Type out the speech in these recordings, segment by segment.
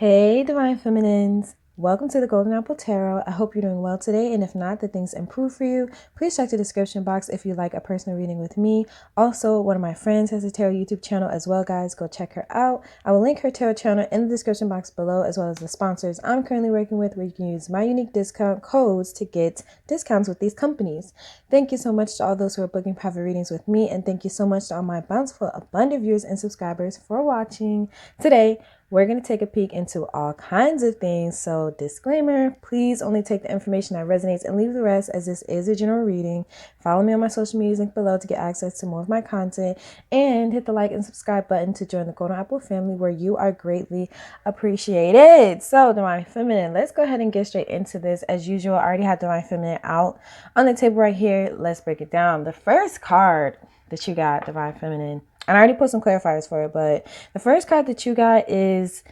Hey, Divine Feminines. Welcome to the Golden Apple Tarot. I hope you're doing well today, and if not, that things improve for you. Please check the description box if you like a personal reading with me. Also, one of my friends has a tarot YouTube channel as well, guys. Go check her out. I will link her tarot channel in the description box below, as well as the sponsors I'm currently working with, where you can use my unique discount codes to get discounts with these companies. Thank you so much to all those who are booking private readings with me, and thank you so much to all my bountiful, abundant viewers and subscribers for watching. Today, we're going to take a peek into all kinds of things. So disclaimer, please only take the information that resonates and leave the rest, as this is a general reading. Follow me on my social media link below to get access to more of my content, and hit the like and subscribe button to join the Golden Apple family, where you are greatly appreciated. So Divine Feminine, let's go ahead and get straight into this. As usual, I already have Divine Feminine out on the table right here. Let's break it down. The first card that you got, Divine Feminine, and I already put some clarifiers for it, but the first card that you got is,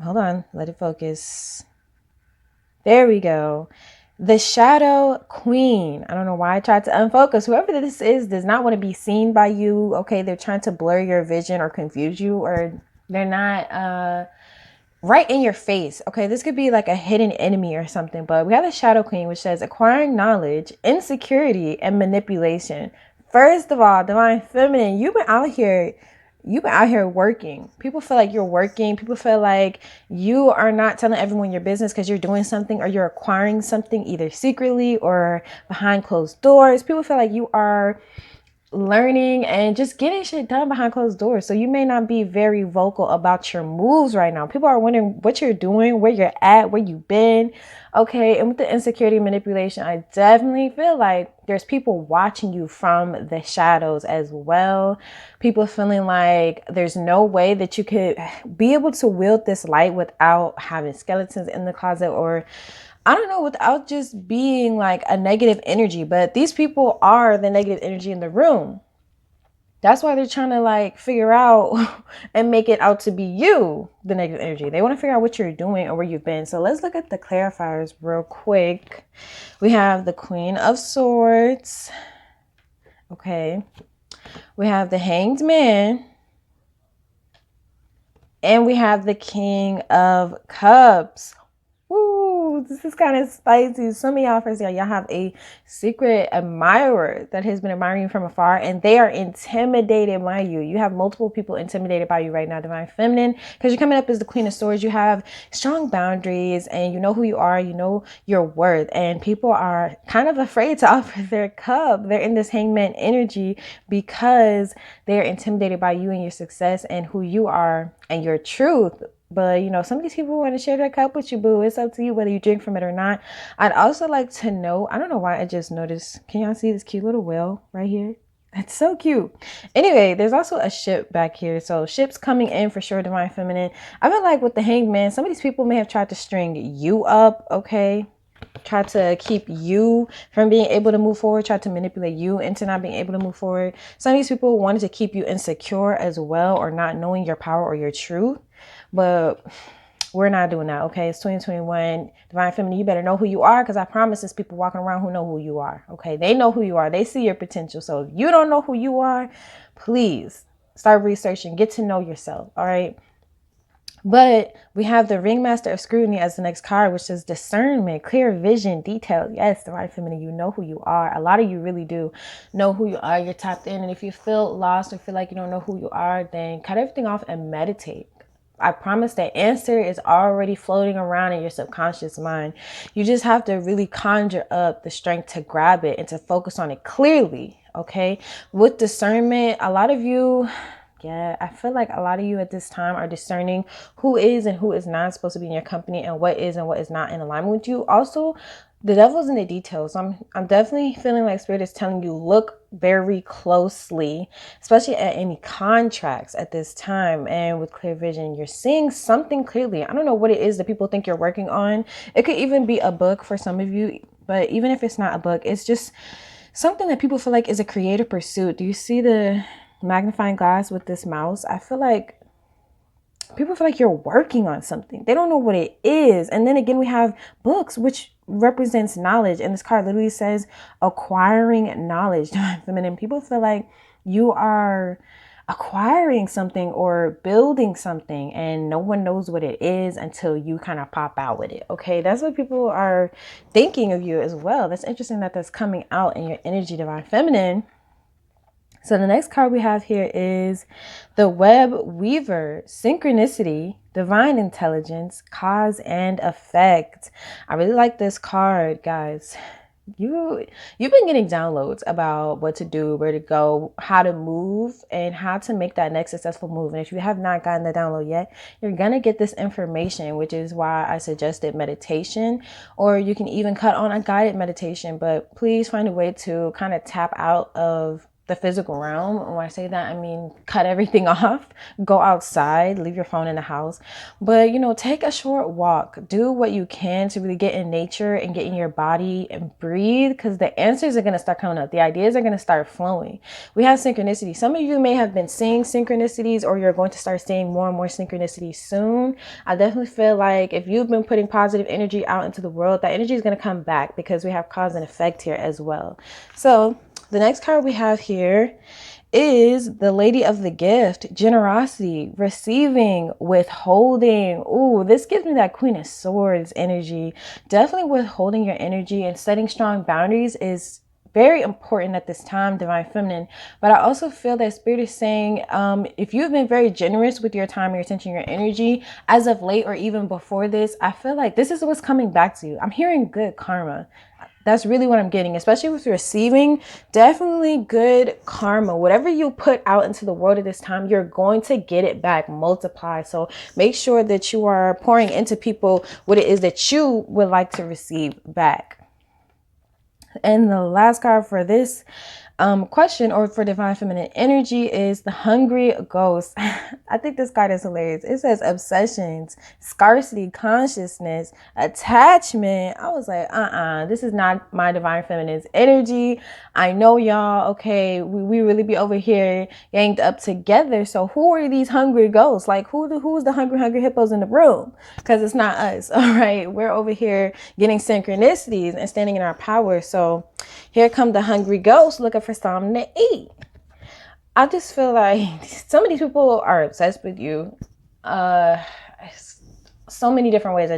hold on, let it focus. There we go. The Shadow Queen. I don't know why I tried to unfocus. Whoever this is does not want to be seen by you. Okay, they're trying to blur your vision or confuse you, or they're not right in your face. Okay, this could be like a hidden enemy or something, but we have the Shadow Queen, which says acquiring knowledge, insecurity, and manipulation. First of all, Divine Feminine, you've been out here working. People feel like you're working. People feel like you are not telling everyone your business because you're doing something, or you're acquiring something either secretly or behind closed doors. People feel like you are learning and just getting shit done behind closed doors. So you may not be very vocal about your moves right now. People are wondering what you're doing, where you're at, where you've been. Okay, and with the insecurity manipulation, I definitely feel like there's people watching you from the shadows as well. People feeling like there's no way that you could be able to wield this light without having skeletons in the closet, or I don't know, without just being like a negative energy. But these people are the negative energy in the room. That's why they're trying to like figure out and make it out to be you, the negative energy. They want to figure out what you're doing or where you've been. So let's look at the clarifiers real quick. We have the Queen of Swords. Okay. We have the Hanged Man. And we have the King of Cups. Ooh, this is kind of spicy. Some of y'all, first y'all have a secret admirer that has been admiring you from afar, and they are intimidated by you. You have multiple people intimidated by you right now, Divine Feminine, because you're coming up as the Queen of Swords. You have strong boundaries, and you know who you are. You know your worth, and people are kind of afraid to offer their cup. They're in this hangman energy because they're intimidated by you and your success and who you are and your truth. But, you know, some of these people want to share their cup with you, boo. It's up to you whether you drink from it or not. I'd also like to know, I don't know why I just noticed. Can y'all see this cute little whale right here? That's so cute. Anyway, there's also a ship back here. So ships coming in for sure, Divine Feminine. I feel like with the Hangman, some of these people may have tried to string you up, okay? Try to keep you from being able to move forward, try to manipulate you into not being able to move forward. Some of these people wanted to keep you insecure as well, or not knowing your power or your truth. But we're not doing that, okay? It's 2021. Divine Feminine, you better know who you are, because I promise there's people walking around who know who you are, okay? They know who you are. They see your potential. So if you don't know who you are, please start researching. Get to know yourself, all right? But we have the Ringmaster of Scrutiny as the next card, which is discernment, clear vision, details. Yes, Divine Feminine, you know who you are. A lot of you really do know who you are. You're tapped in. And if you feel lost or feel like you don't know who you are, then cut everything off and meditate. I promise that answer is already floating around in your subconscious mind. You just have to really conjure up the strength to grab it and to focus on it clearly, okay? With discernment, a lot of you... yeah, I feel like a lot of you at this time are discerning who is and who is not supposed to be in your company, and what is not in alignment with you. Also, the devil's in the details. I'm definitely feeling like Spirit is telling you, look very closely, especially at any contracts at this time. And with clear vision, you're seeing something clearly. I don't know what it is that people think you're working on. It could even be a book for some of you, but even if it's not a book, it's just something that people feel like is a creative pursuit. Do you see the magnifying glass with this mouse? I feel like people feel like you're working on something. They don't know what it is. And then again, we have books, which represents knowledge. And this card literally says acquiring knowledge. Feminine, people feel like you are acquiring something or building something, and no one knows what it is until you kind of pop out with it. Okay, that's what people are thinking of you as well. That's interesting that that's coming out in your energy, divine feminine. So the next card we have here is the Web Weaver, synchronicity, divine intelligence, cause and effect. I really like this card, guys. You've been getting downloads about what to do, where to go, how to move, and how to make that next successful move. And if you have not gotten the download yet, you're gonna get this information, which is why I suggested meditation, or you can even cut on a guided meditation. But please find a way to kind of tap out of the physical realm. When I say that, I mean cut everything off, go outside, leave your phone in the house, but take a short walk, do what you can to really get in nature and get in your body and breathe, because the answers are going to start coming up, the ideas are going to start flowing. We have synchronicity. Some of you may have been seeing synchronicities, or you're going to start seeing more and more synchronicities soon. I definitely feel like if you've been putting positive energy out into the world, that energy is going to come back, because we have cause and effect here as well. So the next card we have here is the Lady of the Gift, generosity, receiving, withholding. Ooh, this gives me that Queen of Swords energy. Definitely withholding your energy and setting strong boundaries is very important at this time, divine feminine. But I also feel that Spirit is saying, if you've been very generous with your time, your attention, your energy as of late, or even before this, I feel like this is what's coming back to you. I'm hearing good karma. That's really what I'm getting, especially with receiving. Definitely good karma. Whatever you put out into the world at this time, you're going to get it back multiplied. So make sure that you are pouring into people what it is that you would like to receive back. And the last card for this question, or for divine feminine energy, is the Hungry Ghost. I think this card is hilarious. It says obsessions, scarcity, consciousness, attachment. I was like, this is not my divine feminine's energy. I know y'all, okay, we really be over here ganged up together. So who are these hungry ghosts? Like who's the hungry hippos in the room? Because it's not us. All right, we're over here getting synchronicities and standing in our power. So here come the hungry ghosts looking for something to eat. I just feel like some of these people are obsessed with you. So many different ways.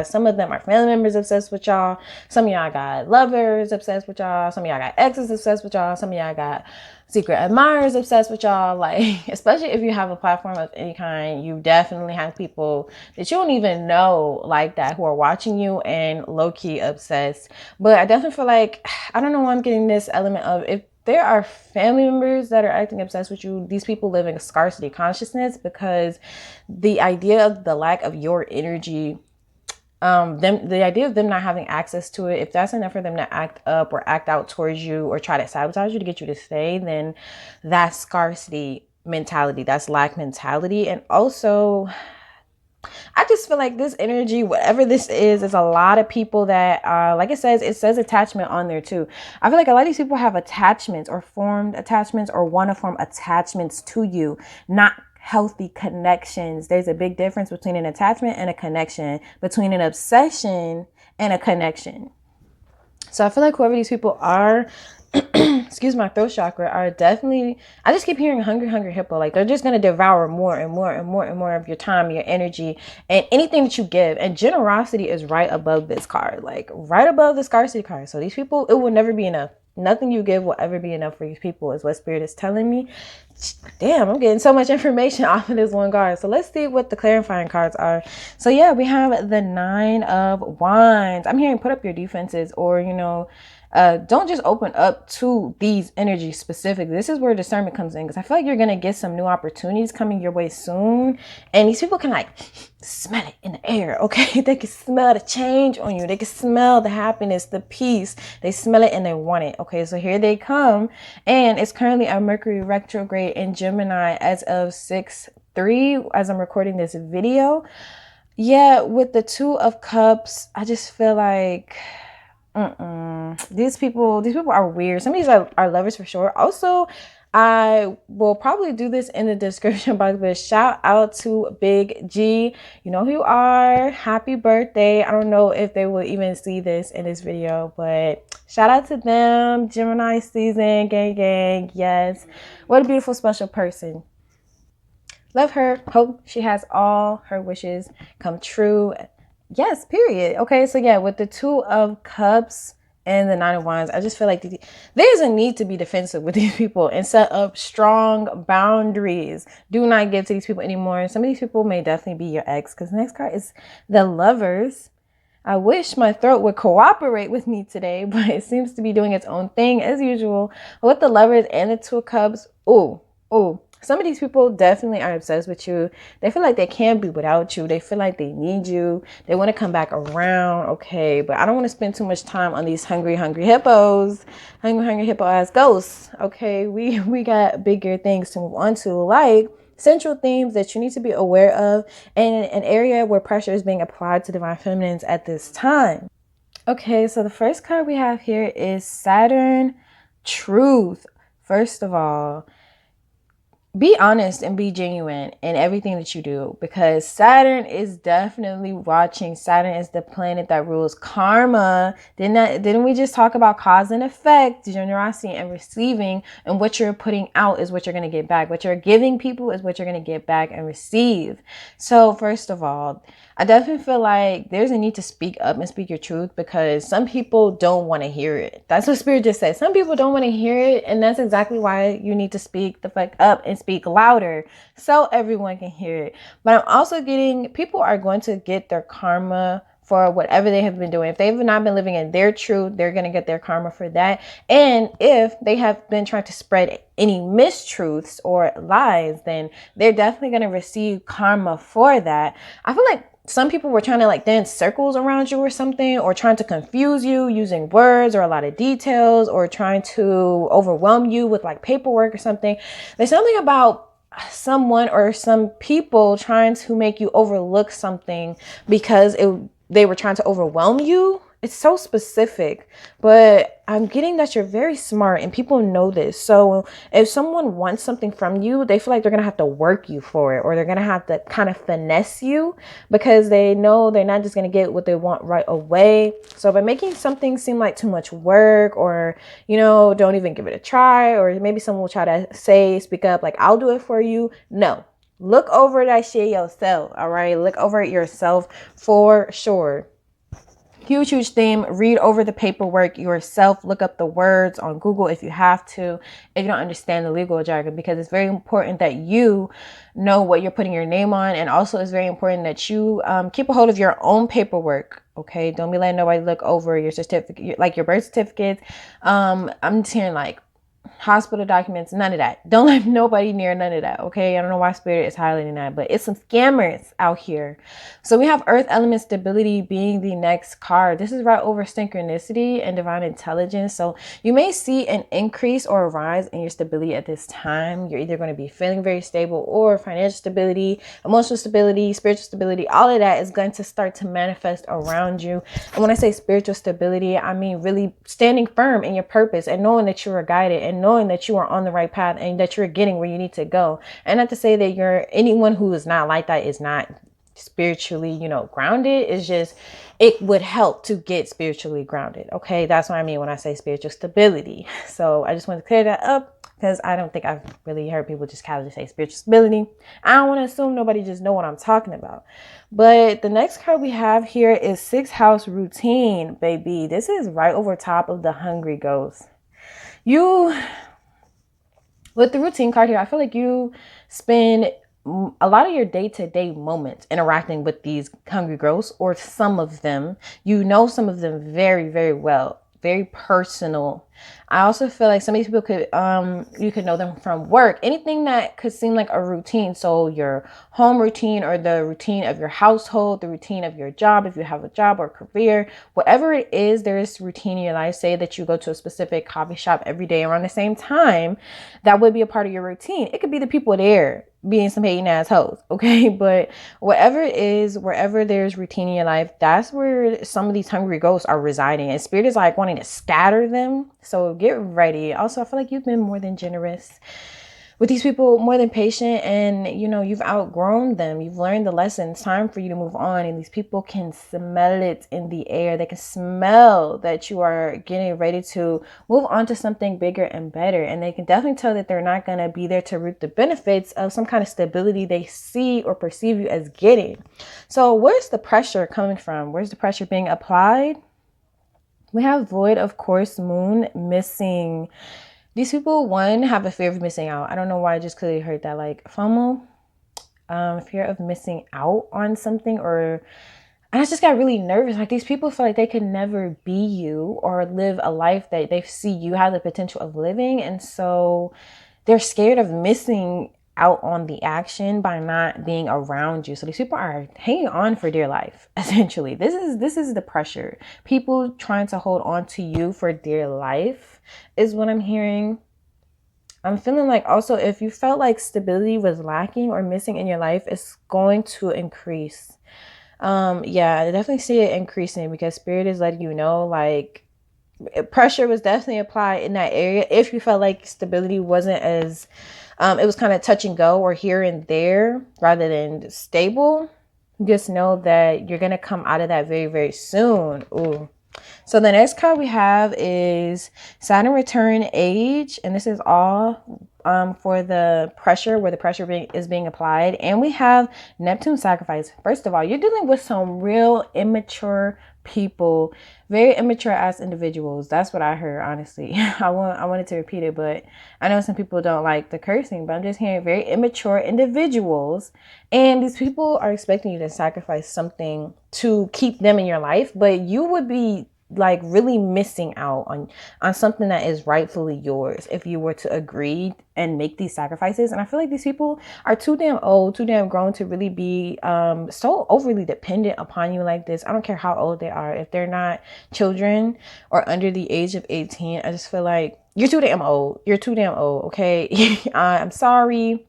Some of them are family members obsessed with y'all. Some of y'all got lovers obsessed with y'all. Some of y'all got exes obsessed with y'all. Some of y'all got secret admirers obsessed with y'all. Like, especially if you have a platform of any kind, you definitely have people that you don't even know like that who are watching you and low-key obsessed. But I definitely feel like, I don't know why I'm getting this element of, if there are family members that are acting obsessed with you, these people live in a scarcity consciousness, because the idea of the lack of your energy, the idea of them not having access to it, if that's enough for them to act up or act out towards you or try to sabotage you to get you to stay, then that's scarcity mentality, that's lack mentality. And also, I just feel like this energy, whatever this is a lot of people that, like it says attachment on there too. I feel like a lot of these people have attachments, or formed attachments, or want to form attachments to you, not healthy connections. There's a big difference between an attachment and a connection, between an obsession and a connection. So I feel like whoever these people are, excuse my throat chakra, are definitely, I just keep hearing hungry hippo. Like, they're just going to devour more and more and more and more of your time, your energy, and anything that you give. And generosity is right above this card, like right above the scarcity card. So these people, it will never be enough. Nothing you give will ever be enough for these people, is what Spirit is telling me. Damn, I'm getting so much information off of this one card. So let's see what the clarifying cards are. So yeah, we have the 9 of Wands. I'm hearing put up your defenses, or, don't just open up to these energies specifically. This is where discernment comes in, because I feel like you're going to get some new opportunities coming your way soon. And these people can like smell it in the air, okay? They can smell the change on you. They can smell the happiness, the peace. They smell it and they want it, okay? So here they come. And it's currently a Mercury retrograde in Gemini as of 6/3 as I'm recording this video. Yeah, with the 2 of Cups, I just feel like these people are weird. Some of these are lovers for sure. Also, I will probably do this in the description box, but shout out to Big G. You know who you are. Happy birthday. I don't know if they will even see this in this video, but shout out to them. Gemini season, gang. Yes. What a beautiful, special person. Love her. Hope she has all her wishes come true. Yes, period. Okay, so yeah, with the Two of Cups and the Nine of Wands, I just feel like there's a need to be defensive with these people and set up strong boundaries. Do not give to these people anymore. Some of these people may definitely be your ex, because the next card is the Lovers. I wish my throat would cooperate with me today, but it seems to be doing its own thing as usual. With the Lovers and the Two of Cups, ooh, some of these people definitely are obsessed with you. They feel like they can't be without you. They feel like they need you. They want to come back around. Okay, but I don't want to spend too much time on these hungry hippos. Hungry hippo ass ghosts. Okay, we got bigger things to move on to, like central themes that you need to be aware of, and an area where pressure is being applied to divine feminines at this time. Okay, so the first card we have here is Saturn Truth. First of all, be honest and be genuine in everything that you do, because Saturn is definitely watching. Saturn is the planet that rules karma. Didn't we just talk about cause and effect, generosity and receiving, and what you're putting out is what you're going to get back. What you're giving people is what you're going to get back and receive. So first of all, I definitely feel like there's a need to speak up and speak your truth, because some people don't want to hear it. That's what Spirit just said. Some people don't want to hear it, and that's exactly why you need to speak the fuck up and speak louder so everyone can hear it. But I'm also getting people are going to get their karma for whatever they have been doing. If they've not been living in their truth, they're going to get their karma for that. And if they have been trying to spread any mistruths or lies, then they're definitely going to receive karma for that. I feel like some people were trying to like dance circles around you or something, or trying to confuse you using words or a lot of details, or trying to overwhelm you with like paperwork or something. There's something about someone or some people trying to make you overlook something because they were trying to overwhelm you. It's so specific, but I'm getting that you're very smart and people know this. So if someone wants something from you, they feel like they're going to have to work you for it, or they're going to have to kind of finesse you, because they know they're not just going to get what they want right away. So by making something seem like too much work, or, don't even give it a try, or maybe someone will try to speak up, like, I'll do it for you. No, look over that shit yourself. All right. Look over it yourself for sure. Huge theme. Read over the paperwork yourself. Look up the words on Google if you have to, if you don't understand the legal jargon, because it's very important that you know what you're putting your name on. And also it's very important that you keep a hold of your own paperwork. Okay. Don't be letting nobody look over your certificate, like your birth certificates. I'm just hearing like hospital documents, none of that. Don't let nobody near none of that. Okay. I don't know why Spirit is highlighting that, but it's some scammers out here. So we have Earth element stability being the next card. This is right over synchronicity and divine intelligence. So you may see an increase or a rise in your stability at this time. You're either going to be feeling very stable, or financial stability, emotional stability, spiritual stability, all of that is going to start to manifest around you. And when I say spiritual stability, I mean really standing firm in your purpose and knowing that you are guided, and knowing that you are on the right path, and that you're getting where you need to go. And not to say that anyone who is not like that is not spiritually, grounded. It's just, it would help to get spiritually grounded. Okay. That's what I mean when I say spiritual stability. So I just want to clear that up, because I don't think I've really heard people just casually say spiritual stability. I don't want to assume nobody just know what I'm talking about. But the next card we have here is 6th house routine, baby. This is right over top of the hungry ghost. With the routine card here, I feel like you spend a lot of your day-to-day moments interacting with these hungry ghosts, or some of them. Some of them very, very well, very personal. I also feel like some of these people you could know them from work, anything that could seem like a routine. So your home routine, or the routine of your household, the routine of your job, if you have a job or career, whatever it is, there is routine in your life. Say that you go to a specific coffee shop every day around the same time, that would be a part of your routine. It could be the people there being some hating ass hoes. Okay. But whatever it is, wherever there's routine in your life, that's where some of these hungry ghosts are residing, and Spirit is like wanting to scatter them. So get ready. Also, I feel like you've been more than generous with these people more than patient, and you've outgrown them. You've learned the lesson. It's time for you to move on, and these people can smell it in the air. They can smell that you are getting ready to move on to something bigger and better, and they can definitely tell that they're not going to be there to reap the benefits of some kind of stability they see or perceive you as getting. So where's the pressure coming from? Where's the pressure being applied? We have void, of course, moon, missing. These people, one, have a fear of missing out. I don't know why I just clearly heard that, like FOMO, fear of missing out on something, and I just got really nervous. Like, these people feel like they can never be you or live a life that they see you have the potential of living. And so they're scared of missing out on the action by not being around you. So these people are hanging on for dear life. Essentially, this is the pressure. People trying to hold on to you for dear life is what I'm hearing. I'm feeling like also, if you felt like stability was lacking or missing in your life, it's going to increase. Yeah, I definitely see it increasing, because spirit is letting you know, like, pressure was definitely applied in that area. If you felt like stability wasn't as it was kind of touch and go or here and there rather than stable, just know that you're going to come out of that very, very soon. Ooh. So the next card we have is Saturn return age, and this is all for the pressure, where the pressure is being applied. And we have Neptune sacrifice. First of all, you're dealing with some real immature people, very immature ass individuals. That's what I heard, honestly. I wanted to repeat it, but I know some people don't like the cursing, but I'm just hearing very immature individuals, and these people are expecting you to sacrifice something to keep them in your life, but you would be like really missing out on something that is rightfully yours if you were to agree and make these sacrifices. And I feel like these people are too damn old, too damn grown to really be so overly dependent upon you like this. I don't care how old they are. If they're not children or under the age of 18, I just feel like you're too damn old. You're too damn old, okay? I'm sorry.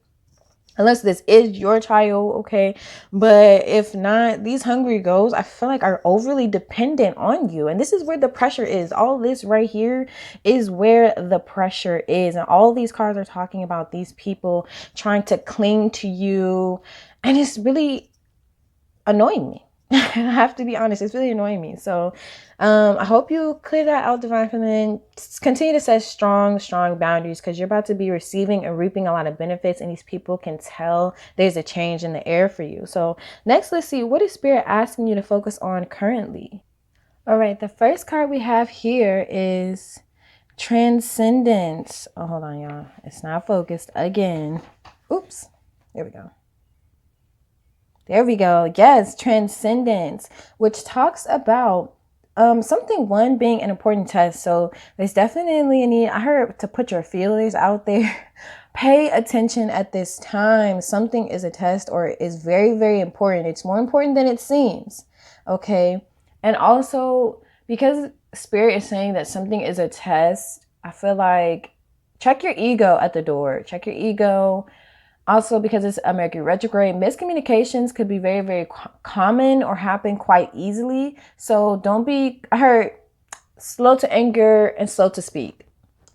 Unless this is your child, okay? But if not, these hungry ghosts, I feel like, are overly dependent on you. And this is where the pressure is. All this right here is where the pressure is. And all these cards are talking about these people trying to cling to you. And it's really annoying me. I have to be honest, it's really annoying me. So I hope you clear that out, Divine Feminine. Continue to set strong boundaries, because you're about to be receiving and reaping a lot of benefits, and these people can tell there's a change in the air for you. So next, let's see, what is Spirit asking you to focus on currently? All right, the first card we have here is Transcendence. Oh, hold on, y'all. It's not focused again. Oops. There we go. There we go. Yes, Transcendence, which talks about something, one, being an important test. So there's definitely a need, I heard, to put your feelers out there. Pay attention at this time. Something is a test, or is very, very important. It's more important than it seems. Okay. And also, because Spirit is saying that something is a test, I feel like check your ego at the door. Check your ego. Also, because it's a Mercury retrograde, miscommunications could be very, very common or happen quite easily. So don't be, I heard, slow to anger and slow to speak.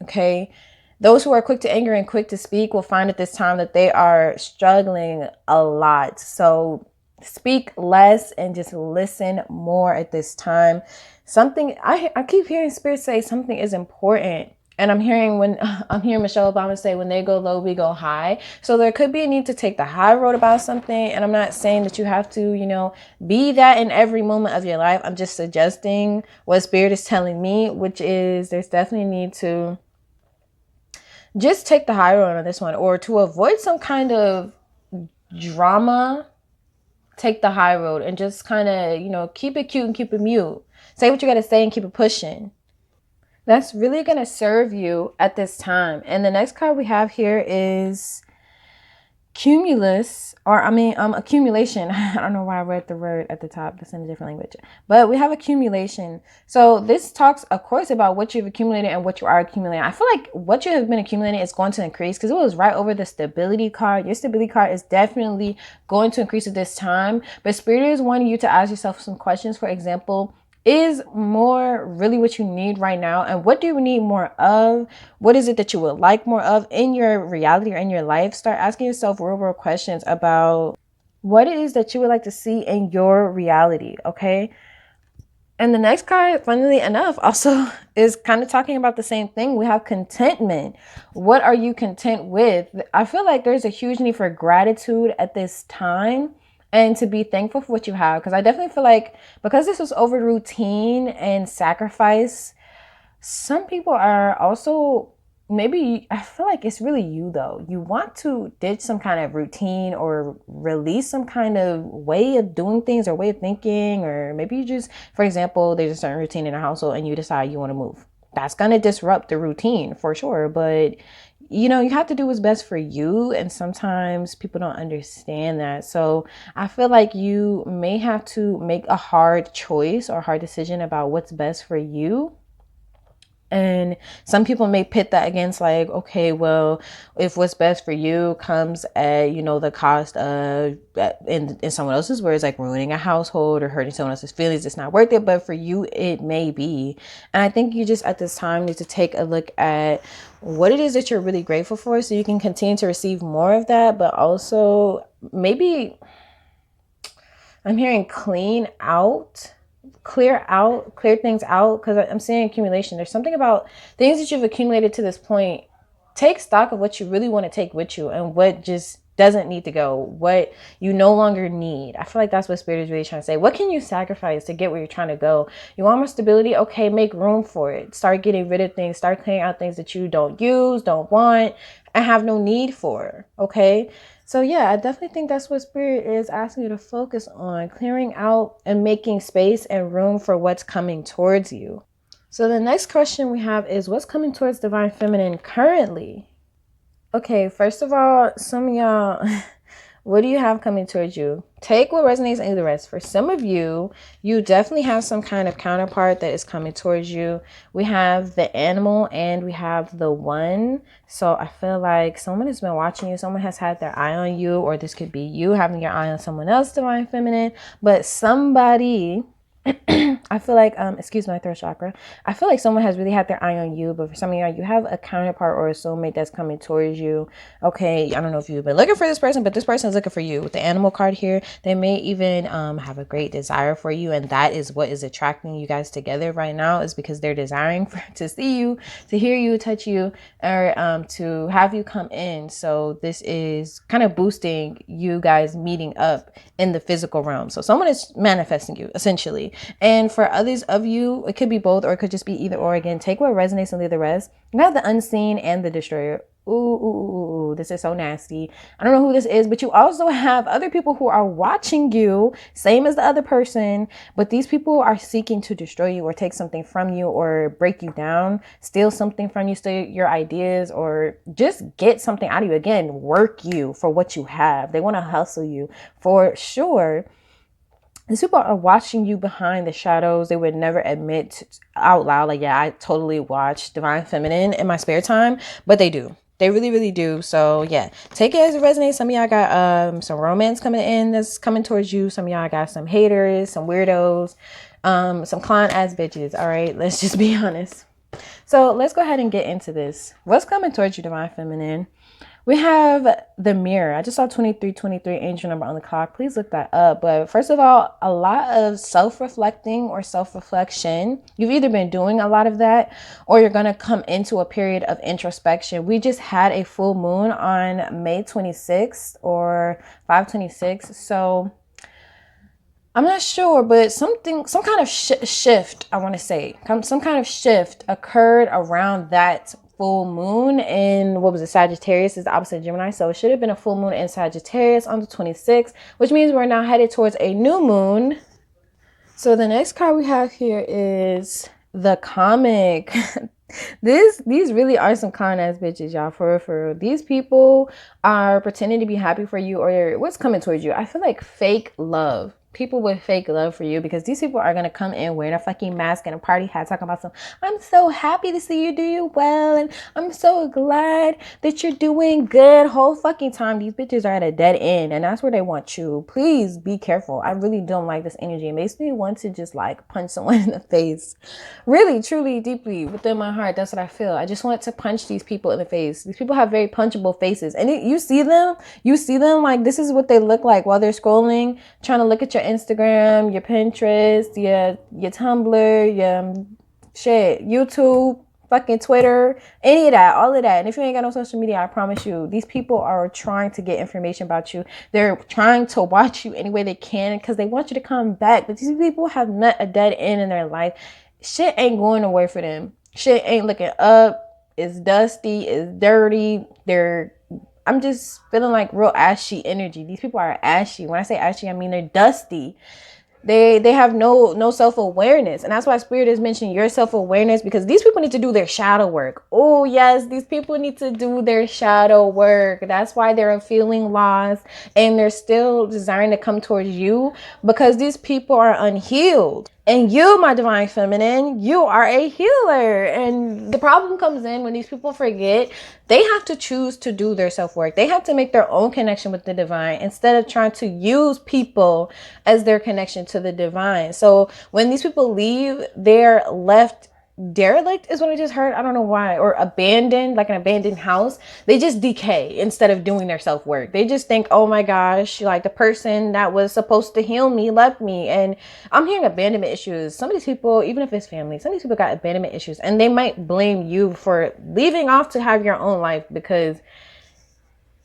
Okay. Those who are quick to anger and quick to speak will find at this time that they are struggling a lot. So speak less and just listen more at this time. Something, I keep hearing Spirit say something is important. And I'm hearing Michelle Obama say, when they go low, we go high. So there could be a need to take the high road about something. And I'm not saying that you have to, be that in every moment of your life. I'm just suggesting what Spirit is telling me, which is there's definitely a need to just take the high road on this one, or to avoid some kind of drama. Take the high road and just kind of, keep it cute and keep it mute. Say what you got to say and keep it pushing. That's really going to serve you at this time. And the next card we have here is accumulation. I don't know why I read the word at the top. That's in a different language. But we have accumulation. So this talks, of course, about what you've accumulated and what you are accumulating. I feel like what you have been accumulating is going to increase, because it was right over the stability card. Your stability card is definitely going to increase at this time. But Spirit is wanting you to ask yourself some questions. For example, Is more really what you need right now? And what do you need more of? What is it that you would like more of in your reality or in your life? Start asking yourself real world questions about what it is that you would like to see in your reality, okay? And the next card, funnily enough, also is kind of talking about the same thing. We have contentment. What are you content with? I feel like there's a huge need for gratitude at this time and to be thankful for what you have. Because I definitely feel like because this was over routine and sacrifice, some people are also maybe, I feel like it's really you though. You want to ditch some kind of routine or release some kind of way of doing things or way of thinking, or maybe you just, for example, there's a certain routine in a household and you decide you want to move. That's going to disrupt the routine for sure, but you know, you have to do what's best for you, and sometimes people don't understand that. So I feel like you may have to make a hard choice or hard decision about what's best for you. And some people may pit that against like, okay, well, if what's best for you comes at, you know, the cost of in someone else's words, like ruining a household or hurting someone else's feelings, it's not worth it. But for you, it may be. And I think you just at this time need to take a look at what it is that you're really grateful for so you can continue to receive more of that. But also maybe I'm hearing clear things out, because I'm seeing accumulation. There's something about things that you've accumulated to this point. Take stock of what you really want to take with you and what just doesn't need to go, what you no longer need. I feel like that's what Spirit is really trying to say. What can you sacrifice to get where you're trying to go? You want more stability? Okay, make room for it. Start getting rid of things. Start clearing out things that you don't use, don't want, and have no need for. Okay? So yeah, I definitely think that's what Spirit is asking you to focus on, clearing out and making space and room for what's coming towards you. So the next question we have is, what's coming towards Divine Feminine currently? Okay, first of all, some of y'all, what do you have coming towards you? Take what resonates and leave the rest. For some of you, you definitely have some kind of counterpart that is coming towards you. We have the animal and we have the one. So I feel like someone has been watching you. Someone has had their eye on you, or this could be you having your eye on someone else, Divine Feminine. But somebody... I feel like, excuse my throat chakra. I feel like someone has really had their eye on you, but for some of you have a counterpart or a soulmate that's coming towards you. Okay, I don't know if you've been looking for this person, but this person is looking for you. With the animal card here, they may even have a great desire for you, and that is what is attracting you guys together right now, is because they're desiring to see you, to hear you, touch you, or to have you come in. So this is kind of boosting you guys meeting up in the physical realm. So someone is manifesting you essentially. And for others of you, it could be both, or it could just be either or. Again, take what resonates and leave the rest. You have the unseen and the destroyer. Ooh, this is so nasty. I don't know who this is, but you also have other people who are watching you, same as the other person, but these people are seeking to destroy you or take something from you or break you down, steal something from you, steal your ideas, or just get something out of you. Again, work you for what you have. They want to hustle you for sure. These people are watching you behind the shadows. They would never admit out loud, like, yeah, I totally watch Divine Feminine in my spare time, but they do. They really, really do. So yeah, take it as it resonates. Some of y'all got some romance coming in that's coming towards you. Some of y'all got some haters, some weirdos, some clown ass bitches. All right, let's just be honest. So let's go ahead and get into this. What's coming towards you, Divine Feminine? We have the mirror. I just saw 2323 angel number on the clock. Please look that up. But first of all, a lot of self-reflecting or self-reflection. You've either been doing a lot of that, or you're going to come into a period of introspection. We just had a full moon on May 26th or 5/26. So I'm not sure, but some kind of shift, I want to say, some kind of shift occurred around that full moon in, what was it, Sagittarius is the opposite of Gemini. So it should have been a full moon in Sagittarius on the 26th, which means we're now headed towards a new moon. So the next card we have here is the comic. These really are some con ass bitches, y'all. For real. These people are pretending to be happy for you, or what's coming towards you. I feel like fake love. people with fake love for you, because these people are going to come in wearing a fucking mask and a party hat talking about I'm so happy to see you do well, and I'm so glad that you're doing good. Whole fucking time these bitches are at a dead end, and that's where they want you. Please be careful. I really don't like this energy. It makes me want to just like punch someone in the face. Really, truly, deeply within my heart, that's what I feel. I just want to punch these people in the face. These people have very punchable faces, and you see them like this is what they look like while they're scrolling, trying to look at your Instagram, your Pinterest, your Tumblr, your YouTube, fucking Twitter, any of that, all of that. And if you ain't got no social media, I promise you, these people are trying to get information about you. They're trying to watch you any way they can because they want you to come back. But these people have met a dead end in their life. Shit ain't going nowhere for them. Shit ain't looking up. It's dusty. It's dirty. I'm just feeling like real ashy energy. These people are ashy. When I say ashy, I mean they're dusty. They have no self-awareness. And that's why Spirit is mentioning your self-awareness, because these people need to do their shadow work. Oh, yes, these people need to do their shadow work. That's why they're feeling lost and they're still desiring to come towards you, because these people are unhealed. And you, my divine feminine, you are a healer. And the problem comes in when these people forget they have to choose to do their self-work. They have to make their own connection with the divine instead of trying to use people as their connection to the divine. So when these people leave, they're left derelict is what I just heard. I don't know why. Or abandoned, like an abandoned house. They just decay instead of doing their self-work. They just think, oh my gosh, like the person that was supposed to heal me left me. And I'm hearing abandonment issues. Some of these people, even if it's family, some of these people got abandonment issues, and they might blame you for leaving off to have your own life because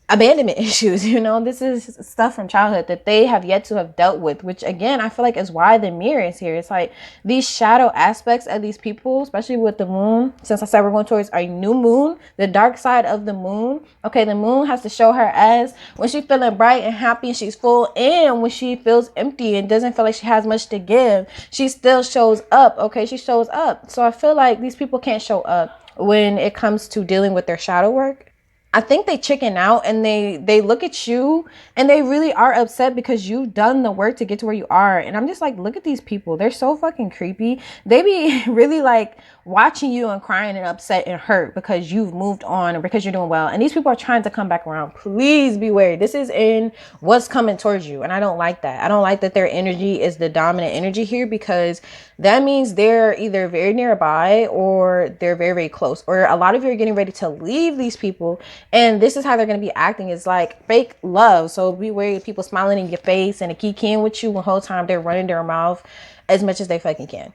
abandonment issues, this is stuff from childhood that they have yet to have dealt with, which again, I feel like is why the mirror is here. It's like these shadow aspects of these people, especially with the moon, since I said we're going towards a new moon, the dark side of the moon. Okay, the moon has to show her as when she's feeling bright and happy and she's full, and when she feels empty and doesn't feel like she has much to give, she still shows up. Okay, she shows up. So I feel like these people can't show up when it comes to dealing with their shadow work. I think they chicken out and they look at you and they really are upset because you've done the work to get to where you are. And I'm just like, look at these people. They're so fucking creepy. They be really like watching you and crying and upset and hurt because you've moved on or because you're doing well. And these people are trying to come back around. Please be wary. This is in what's coming towards you. And I don't like that. I don't like that their energy is the dominant energy here, because that means they're either very nearby or they're very, very close. Or a lot of you are getting ready to leave these people. And this is how they're going to be acting. It's like fake love. So be wary of people smiling in your face and keying with you the whole time they're running their mouth as much as they fucking can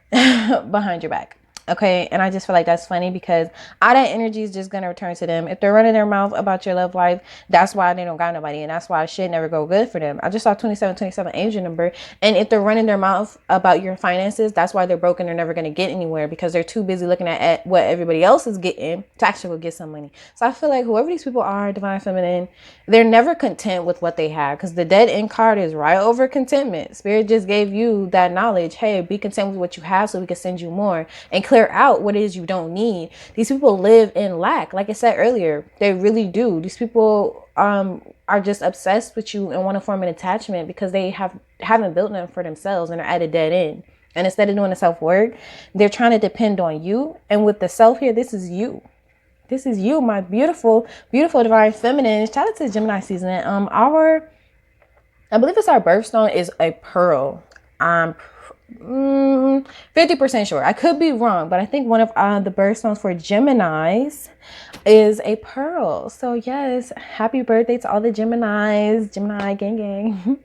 behind your back. Okay, and I just feel like that's funny because all that energy is just going to return to them. If they're running their mouth about your love life, that's why they don't got nobody. And that's why shit never go good for them. I just saw 2727 angel number. And if they're running their mouth about your finances, that's why they're broken. They're never going to get anywhere because they're too busy looking at what everybody else is getting to actually go get some money. So I feel like whoever these people are, divine feminine, they're never content with what they have, because the dead end card is right over contentment. Spirit just gave you that knowledge. Hey, be content with what you have so we can send you more and clear out what it is you don't need. These people live in lack. Like I said earlier, they really do. These people are just obsessed with you and want to form an attachment because they haven't built them for themselves and are at a dead end. And instead of doing the self-work, they're trying to depend on you. And with the self here, this is you. This is you, my beautiful, beautiful divine feminine. Shout out to Gemini season. I believe it's our birthstone is a pearl. I'm 50% sure. I could be wrong, but I think one of the birthstones for Geminis is a pearl. So yes, happy birthday to all the Geminis. Gemini gang gang.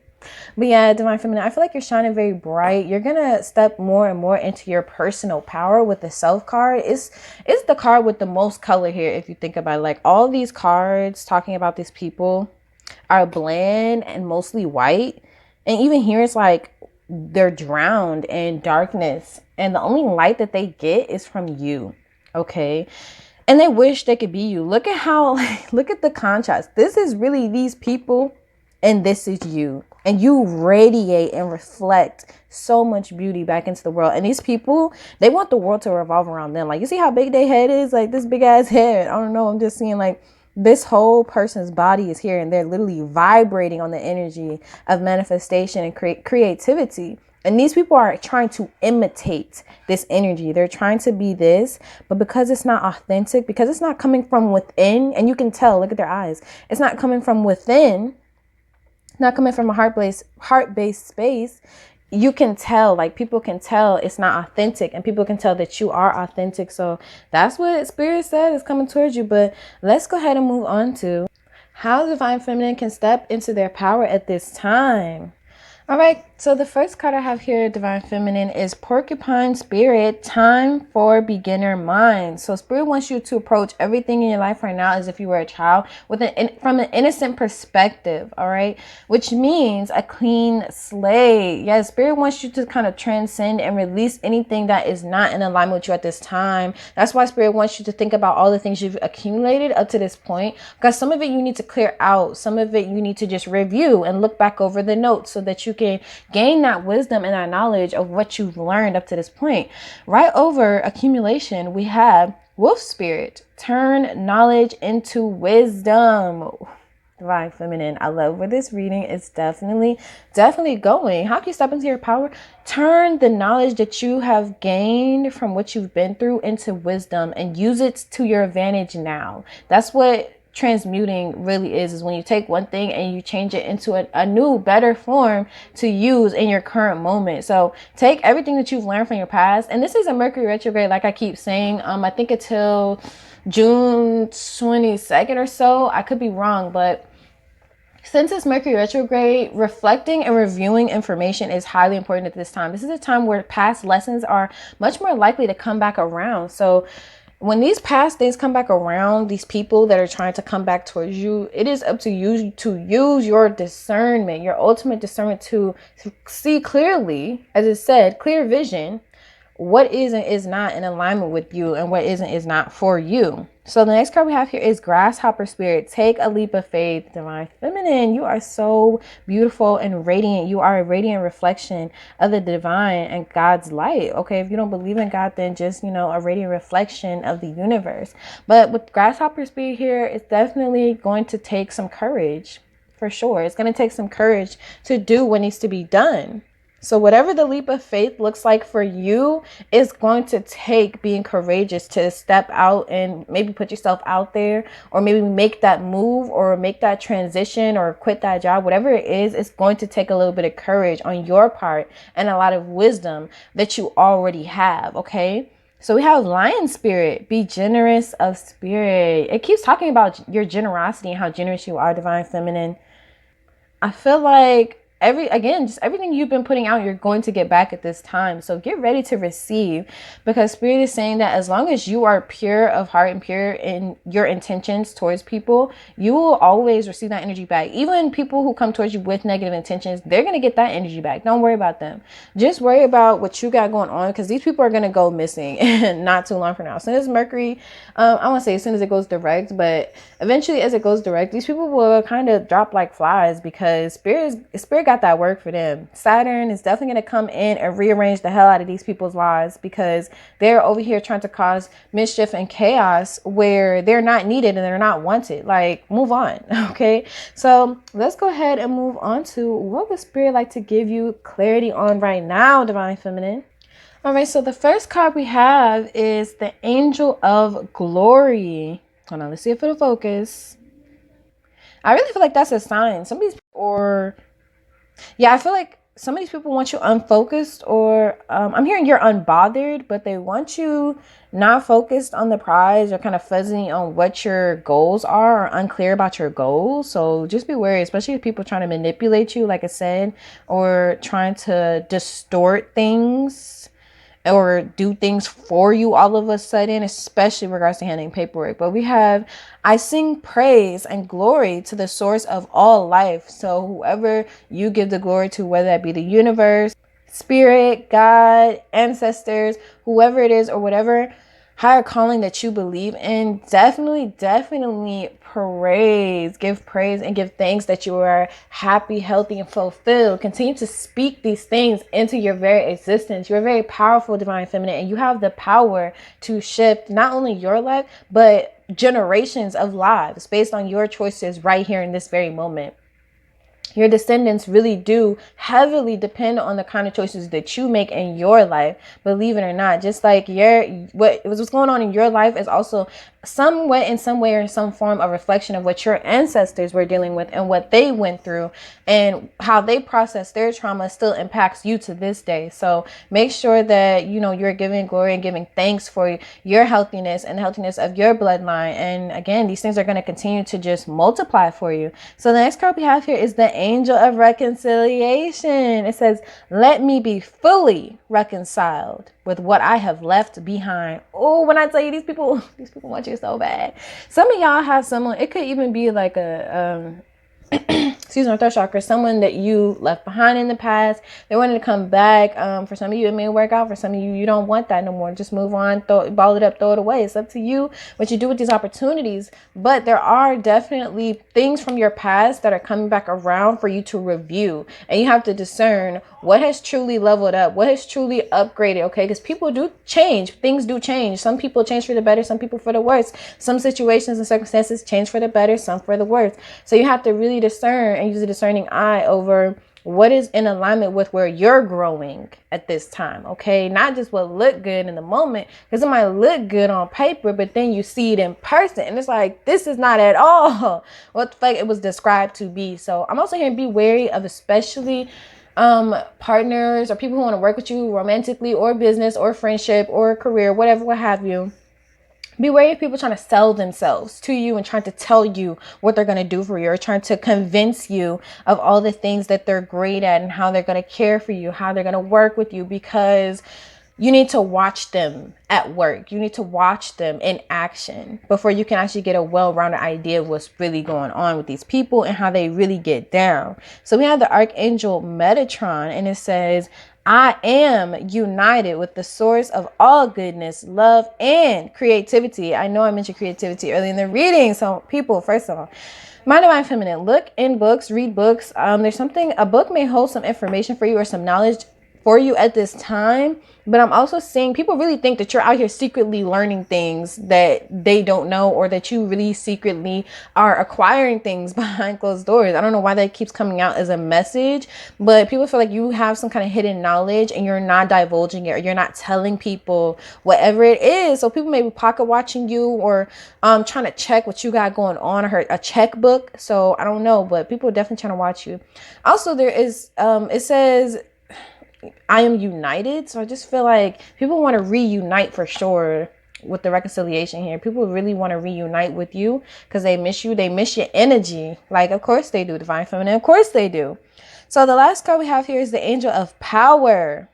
But yeah, divine feminine, I feel like you're shining very bright. You're gonna step more and more into your personal power with the self card. It's the card with the most color here, if you think about it. Like all these cards talking about these people are bland and mostly white. And even here it's like they're drowned in darkness, and the only light that they get is from you. Okay. And they wish they could be you. Look at how, look at the contrast. This is really these people, and this is you. And you radiate and reflect so much beauty back into the world. And these people, they want the world to revolve around them. Like, you see how big their head is? Like this big ass head. I don't know. I'm just seeing like This whole person's body is here and they're literally vibrating on the energy of manifestation and creativity. And these people are trying to imitate this energy. They're trying to be this, but because it's not authentic, because it's not coming from within, and you can tell, look at their eyes. It's not coming from within, not coming from a heart-based space. You can tell, like people can tell it's not authentic, and people can tell that you are authentic. So that's what Spirit said is coming towards you. But let's go ahead and move on to how the Divine Feminine can step into their power at this time. All right, so the first card I have here, Divine Feminine, is Porcupine Spirit, time for beginner mind. So Spirit wants you to approach everything in your life right now as if you were a child from an innocent perspective, all right? Which means a clean slate. Yes, Spirit wants you to kind of transcend and release anything that is not in alignment with you at this time. That's why Spirit wants you to think about all the things you've accumulated up to this point, because some of it you need to clear out. Some of it you need to just review and look back over the notes so that you can gain that wisdom and that knowledge of what you've learned up to this point. Right over accumulation, we have Wolf Spirit, turn knowledge into wisdom. Divine Feminine, I love where this reading is definitely going. How can you step into your power? Turn the knowledge that you have gained from what you've been through into wisdom and use it to your advantage now. That's what transmuting really is when you take one thing and you change it into a new, better form to use in your current moment. So take everything that you've learned from your past, and this is a Mercury retrograde, like I keep saying. I think until June 22nd or so. I could be wrong, but since it's Mercury retrograde, reflecting and reviewing information is highly important at this time. This is a time where past lessons are much more likely to come back around. So when these past things come back around, these people that are trying to come back towards you, it is up to you to use your discernment, your ultimate discernment, to see clearly, as it said, clear vision, what is and is not in alignment with you and what isn't is not for you. So the next card we have here is Grasshopper Spirit. Take a leap of faith. Divine Feminine, you are so beautiful and radiant. You are a radiant reflection of the divine and God's light. Okay, if you don't believe in God, then just, a radiant reflection of the universe. But with Grasshopper Spirit here, it's definitely going to take some courage, for sure. It's going to take some courage to do what needs to be done. So whatever the leap of faith looks like for you, is going to take being courageous to step out and maybe put yourself out there, or maybe make that move or make that transition or quit that job. Whatever it is, it's going to take a little bit of courage on your part and a lot of wisdom that you already have. Okay. So we have Lion Spirit, be generous of spirit. It keeps talking about your generosity and how generous you are, Divine Feminine. I feel like just everything you've been putting out, you're going to get back at this time. So get ready to receive, because Spirit is saying that as long as you are pure of heart and pure in your intentions towards people, you will always receive that energy back. Even people who come towards you with negative intentions, they're going to get that energy back. Don't worry about them. Just worry about what you got going on, because these people are going to go missing not too long from now. As soon as Mercury, I want to say as soon as it goes direct, but eventually as it goes direct, these people will kind of drop like flies, because Spirit got that work for them. Saturn is definitely going to come in and rearrange the hell out of these people's lives, because they're over here trying to cause mischief and chaos where they're not needed and they're not wanted. Like, move on. Okay. So let's go ahead and move on to what would Spirit like to give you clarity on right now, Divine Feminine. All right. So the first card we have is the Angel of Glory. Hold on. Let's see if it'll focus. I really feel like that's a sign. Some of these people I feel like some of these people want you unfocused, or I'm hearing you're unbothered, but they want you not focused on the prize, or kind of fuzzy on what your goals are, or unclear about your goals. So just be wary, especially if people trying to manipulate you, like I said, or trying to distort things or do things for you all of a sudden, especially in regards to handling paperwork. But we have, I sing praise and glory to the source of all life. So whoever you give the glory to, whether that be the universe, Spirit, God, ancestors, whoever it is, or whatever higher calling that you believe in, definitely give praise and give thanks that you are happy, healthy, and fulfilled. Continue to speak these things into your very existence. You're very powerful, Divine Feminine, and you have the power to shift not only your life, but generations of lives based on your choices right here in this very moment. Your descendants really do heavily depend on the kind of choices that you make in your life, believe it or not. Just like what's going on in your life is also somewhat in some way or in some form a reflection of what your ancestors were dealing with and what they went through, and how they processed their trauma still impacts you to this day. So make sure that you're giving glory and giving thanks for your healthiness and the healthiness of your bloodline. And again, these things are going to continue to just multiply for you. So the next card we have here is the Angel of Reconciliation. It says, let me be fully reconciled with what I have left behind. Oh, when I tell you, these people want you so bad. Some of y'all have someone, it could even be like a excuse me, third chakra, someone that you left behind in the past. They wanted to come back. For some of you, it may work out. For some of you, you don't want that no more. Just move on, ball it up, throw it away. It's up to you what you do with these opportunities. But there are definitely things from your past that are coming back around for you to review. And you have to discern what has truly leveled up, what has truly upgraded, okay? Because people do change. Things do change. Some people change for the better, some people for the worse. Some situations and circumstances change for the better, some for the worse. So you have to really discern and use a discerning eye over what is in alignment with where you're growing at this time, okay? Not just what looked good in the moment, because it might look good on paper, but then you see it in person and it's like, this is not at all what the fuck it was described to be. So I'm also here to be wary of, especially partners or people who want to work with you romantically or business or friendship or career, whatever, what have you. Be wary of people trying to sell themselves to you and trying to tell you what they're going to do for you, or trying to convince you of all the things that they're great at and how they're going to care for you, how they're going to work with you, because you need to watch them at work. You need to watch them in action before you can actually get a well-rounded idea of what's really going on with these people and how they really get down. So we have the Archangel Metatron, and it says, I am united with the source of all goodness, love, and creativity. I know I mentioned creativity early in the reading. So people, first of all, my divine feminine, look in books, read books. There's something, a book may hold some information for you or some knowledge for you at this time. But I'm also seeing people really think that you're out here secretly learning things that they don't know, or that you really secretly are acquiring things behind closed doors. I don't know why that keeps coming out as a message, but people feel like you have some kind of hidden knowledge and you're not divulging it, or you're not telling people whatever it is. So people may be pocket watching you, or trying to check what you got going on. I heard a checkbook. So I don't know, but people are definitely trying to watch you. Also, there is, it says, I am united. So I just feel like people want to reunite for sure with the reconciliation here. People really want to reunite with you because they miss you. They miss your energy. Like, of course they do, divine feminine. Of course they do. So the last card we have here is the Angel of Power.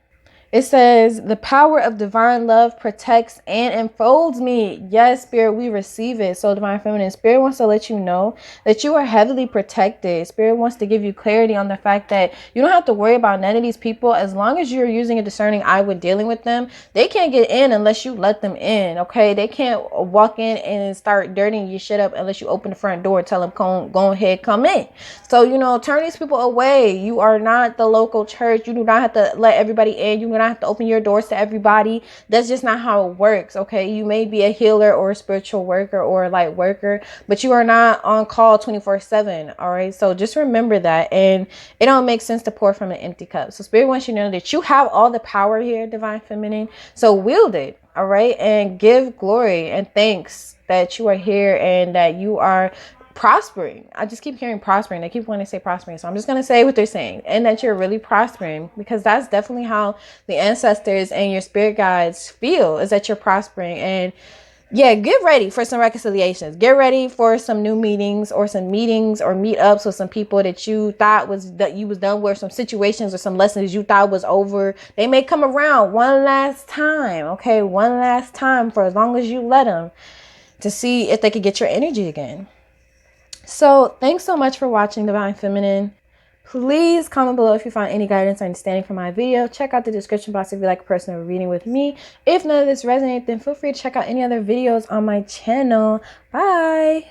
It says, the power of divine love protects and enfolds me. Yes, Spirit, we receive it. So divine feminine, Spirit wants to let you know that you are heavily protected. Spirit wants to give you clarity on the fact that you don't have to worry about none of these people. As long as you're using a discerning eye with dealing with them, they can't get in unless you let them in, okay? They can't walk in and start dirtying your shit up unless you open the front door and tell them, go ahead, come in. So, turn these people away. You are not the local church. You do not have to let everybody in. You do not have to open your doors to everybody. That's just not how it works, okay? You may be a healer or a spiritual worker or a light worker, but you are not on call 24/7, all right? So just remember that, and it don't make sense to pour from an empty cup. So Spirit wants you to know that you have all the power here, divine feminine. So wield it, all right? And give glory and thanks that you are here and that you are prospering. I just keep hearing prospering. They keep wanting to say prospering. So I'm just going to say what they're saying, and that you're really prospering, because that's definitely how the ancestors and your spirit guides feel, is that you're prospering. And yeah, get ready for some reconciliations. Get ready for some new meetings or meetups with some people that you thought you was done with, some situations or some lessons you thought was over. They may come around one last time. Okay. One last time, for as long as you let them, to see if they could get your energy again. So thanks so much for watching, divine feminine. Please comment below if you find any guidance or understanding from my video. Check out the description box if you like a personal reading with me. If none of this resonates, then feel free to check out any other videos on my channel. Bye.